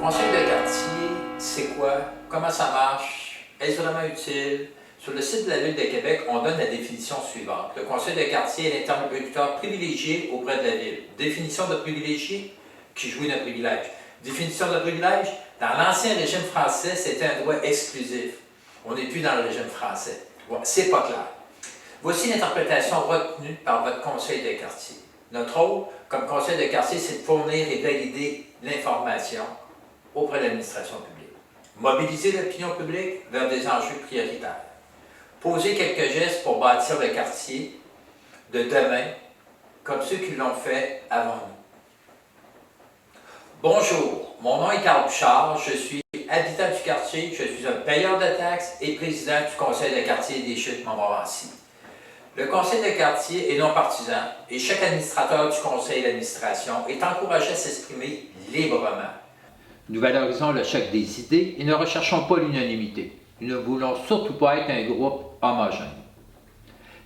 conseil de quartier, c'est quoi? Comment ça marche? Est-ce vraiment utile? Sur le site de la Ville de Québec, on donne la définition suivante. Le conseil de quartier est l'interlocuteur privilégié auprès de la Ville. Définition de privilégié, qui jouit d'un privilège. Définition de privilège, dans l'ancien régime français, c'était un droit exclusif. On n'est plus dans le régime français. Bon, c'est pas clair. Voici l'interprétation retenue par votre conseil de quartier. Notre rôle, comme conseil de quartier, c'est de fournir et valider l'information auprès de l'administration publique. Mobiliser l'opinion publique vers des enjeux prioritaires. Poser quelques gestes pour bâtir le quartier de demain, comme ceux qui l'ont fait avant nous. Bonjour, mon nom est Carl Bouchard, je suis habitant du quartier, je suis un payeur de taxes et président du conseil de quartier des Chutes-Montmorency. Le conseil de quartier est non partisan et chaque administrateur du conseil d'administration est encouragé à s'exprimer librement. Nous valorisons le choc des idées et ne recherchons pas l'unanimité. Nous ne voulons surtout pas être un groupe homogène.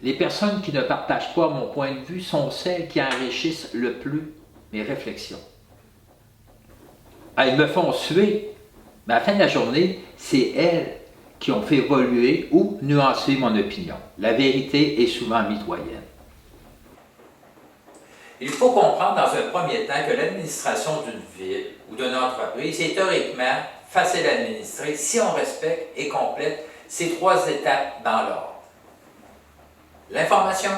Les personnes qui ne partagent pas mon point de vue sont celles qui enrichissent le plus mes réflexions. Elles me font suer, mais à la fin de la journée, c'est elles qui ont fait évoluer ou nuancer mon opinion. La vérité est souvent mitoyenne. Il faut comprendre dans un premier temps que l'administration d'une ville ou d'une entreprise est théoriquement facile à administrer si on respecte et complète ces trois étapes dans l'ordre. L'information,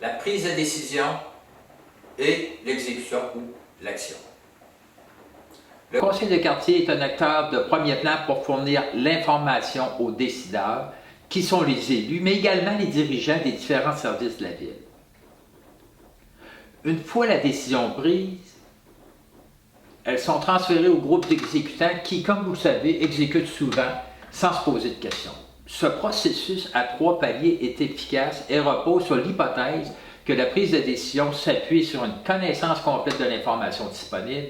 la prise de décision et l'exécution ou l'action. Le conseil de quartier est un acteur de premier plan pour fournir l'information aux décideurs, qui sont les élus, mais également les dirigeants des différents services de la ville. Une fois la décision prise, elles sont transférées au groupe d'exécutants qui, comme vous le savez, exécutent souvent sans se poser de questions. Ce processus à 3 paliers est efficace et repose sur l'hypothèse que la prise de décision s'appuie sur une connaissance complète de l'information disponible,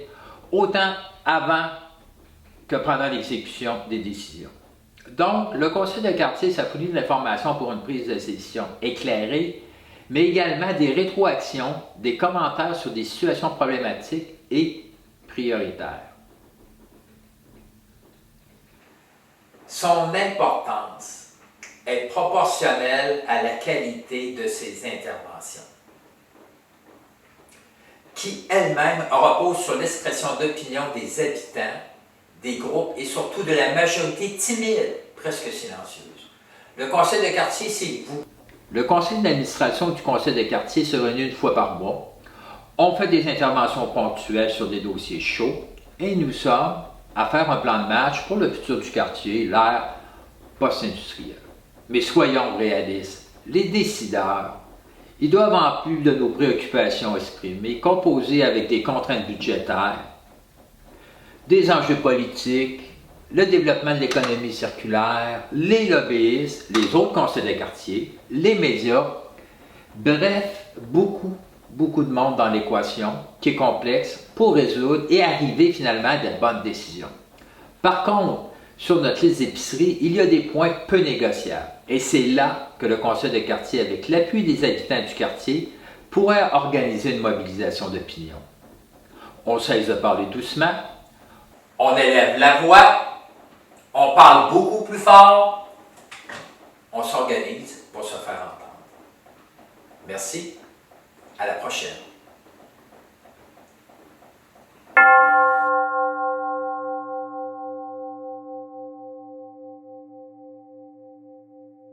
autant avant que pendant l'exécution des décisions. Donc, le conseil de quartier s'appuie de l'information pour une prise de décision éclairée, mais également des rétroactions, des commentaires sur des situations problématiques et prioritaires. Son importance est proportionnelle à la qualité de ses interventions, qui elle-même repose sur l'expression d'opinion des habitants, des groupes et surtout de la majorité timide, presque silencieuse. Le conseil de quartier, c'est vous. Le conseil d'administration du conseil de quartier se réunit une fois par mois. On fait des interventions ponctuelles sur des dossiers chauds et nous sommes à faire un plan de match pour le futur du quartier, l'ère post-industrielle. Mais soyons réalistes, les décideurs, ils doivent, en plus de nos préoccupations exprimées, composer avec des contraintes budgétaires, des enjeux politiques, le développement de l'économie circulaire, les lobbyistes, les autres conseils de quartier, les médias, bref, beaucoup de monde dans l'équation qui est complexe pour résoudre et arriver finalement à de bonnes décisions. Par contre, sur notre liste d'épicerie, il y a des points peu négociables. Et c'est là que le conseil de quartier, avec l'appui des habitants du quartier, pourrait organiser une mobilisation d'opinion. On cesse de parler doucement, On élève la voix, on parle beaucoup plus fort, on s'organise pour se faire entendre. Merci, à la prochaine.